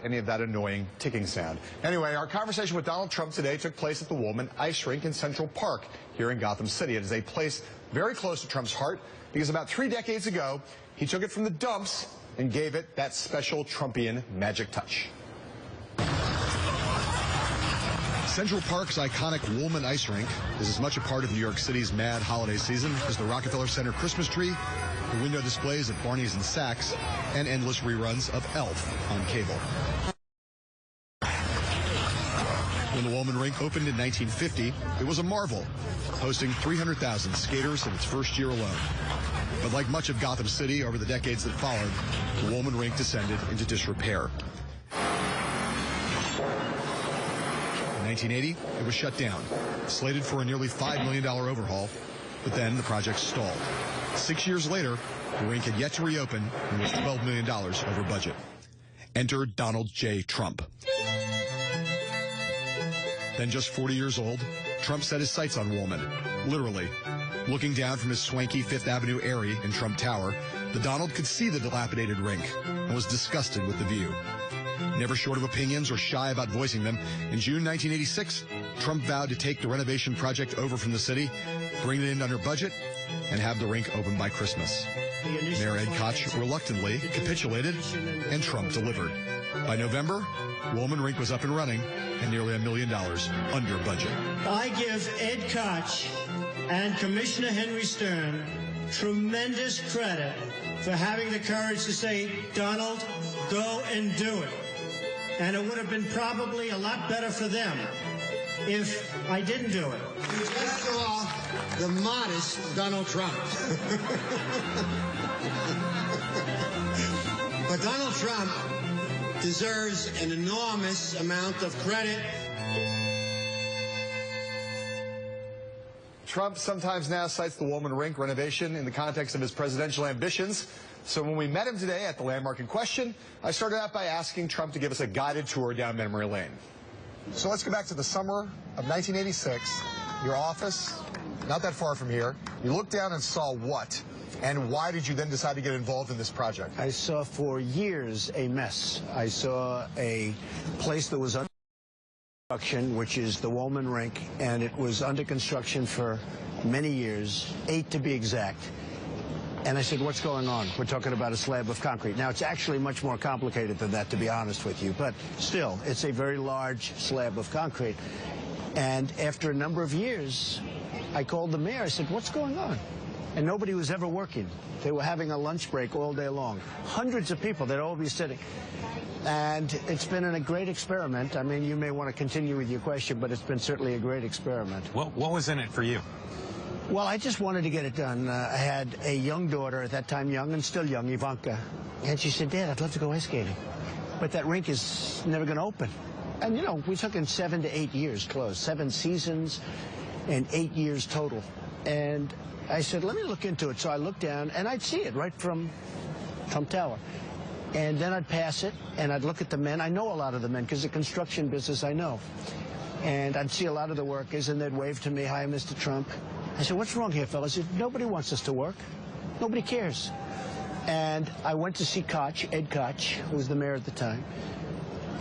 any of that annoying ticking sound. Anyway, our conversation with Donald Trump today took place at the Woolman Ice Rink in Central Park here in Gotham City. It is a place very close to Trump's heart because about 3 decades ago, he took it from the dumps and gave it that special Trumpian magic touch. Central Park's iconic Woolman Ice Rink is as much a part of New York City's mad holiday season as the Rockefeller Center Christmas tree, the window displays at Barney's and Saks, and endless reruns of Elf on cable. When the Woolman Rink opened in 1950, it was a marvel, hosting 300,000 skaters in its first year alone. But like much of Gotham City over the decades that followed, the Woolman Rink descended into disrepair. In 1980, it was shut down, slated for a nearly $5 million overhaul, but then the project stalled. 6 years later, the rink had yet to reopen and was $12 million over budget. Enter Donald J. Trump. Then just 40 years old, Trump set his sights on Woolman, literally. Looking down from his swanky Fifth Avenue Airy in Trump Tower, the Donald could see the dilapidated rink and was disgusted with the view. Never short of opinions or shy about voicing them, in June 1986, Trump vowed to take the renovation project over from the city, bring it in under budget, and have the rink open by Christmas. Mayor Ed Koch reluctantly capitulated, and Trump delivered. By November, Woolman Rink was up and running, and nearly $1 million under budget. I give Ed Koch and Commissioner Henry Stern tremendous credit for having the courage to say, Donald, go and do it. And it would have been probably a lot better for them if I didn't do it. You just saw the modest Donald Trump. But Donald Trump deserves an enormous amount of credit. Trump sometimes now cites the Woolman Rink renovation in the context of his presidential ambitions. So when we met him today at the landmark in question, I started out by asking Trump to give us a guided tour down memory lane. So let's go back to the summer of 1986. Your office, not that far from here. You looked down and saw what? And why did you then decide to get involved in this project? I saw for years a mess. I saw a place that was under construction, which is the Woolman Rink, and it was under construction for many years, 8 to be exact. And I said, what's going on? We're talking about a slab of concrete. Now, it's actually much more complicated than that, to be honest with you. But still, it's a very large slab of concrete. And after a number of years, I called the mayor. I said, what's going on? And nobody was ever working. They were having a lunch break all day long. Hundreds of people, they'd all be sitting. And it's been a great experiment. I mean, you may want to continue with your question, but it's been certainly a great experiment. What was in it for you? Well, I just wanted to get it done. I had a young daughter, at that time young and still young, Ivanka. And she said, Dad, I'd love to go ice skating. But that rink is never going to open. And, you know, we took in 7 to 8 years closed, 7 seasons and 8 years total. And I said, let me look into it. So I looked down, and I'd see it right from Trump Tower. And then I'd pass it, and I'd look at the men. I know a lot of the men, because the construction business I know. And I'd see a lot of the workers, and they'd wave to me, hi, Mr. Trump. I said, what's wrong here, fellas? He said, nobody wants us to work. Nobody cares. And I went to see Koch, Ed Koch, who was the mayor at the time.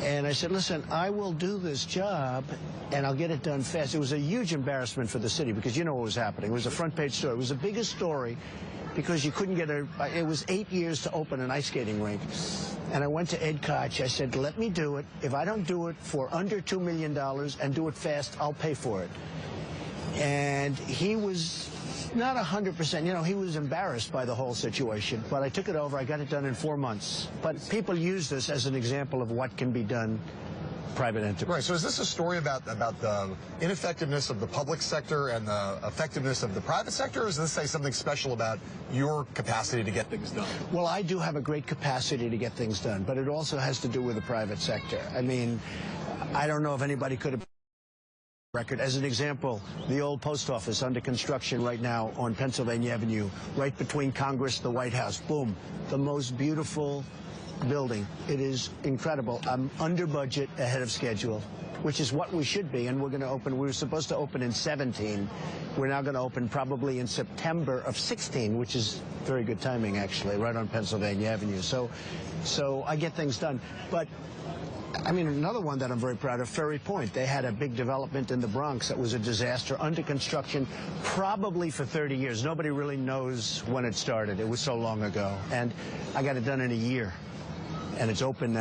And I said, listen, I will do this job, and I'll get it done fast. It was a huge embarrassment for the city, because you know what was happening. It was a front-page story. It was the biggest story, because you couldn't get it was 8 years to open an ice skating rink. And I went to Ed Koch. I said, let me do it. If I don't do it for under $2 million and do it fast, I'll pay for it. And he was not 100%. You know, he was embarrassed by the whole situation. But I took it over. I got it done in 4 months. But people use this as an example of what can be done private enterprise. Right. So is this a story about the ineffectiveness of the public sector and the effectiveness of the private sector, or does this say something special about your capacity to get things done? Well, I do have a great capacity to get things done, but it also has to do with the private sector. I mean, I don't know if anybody could have record. As an example, the old post office under construction right now on Pennsylvania Avenue, right between Congress and the White House. Boom. The most beautiful building. It is incredible. I'm under budget, ahead of schedule, which is what we should be. And we're going to open, we were supposed to open in 17. We're now going to open probably in September of 16, which is very good timing, actually, right on Pennsylvania Avenue. So I get things done. But I mean, another one that I'm very proud of, Ferry Point. They had a big development in the Bronx that was a disaster, under construction probably for 30 years. Nobody really knows when it started. It was so long ago. And I got it done in a year. And it's open now.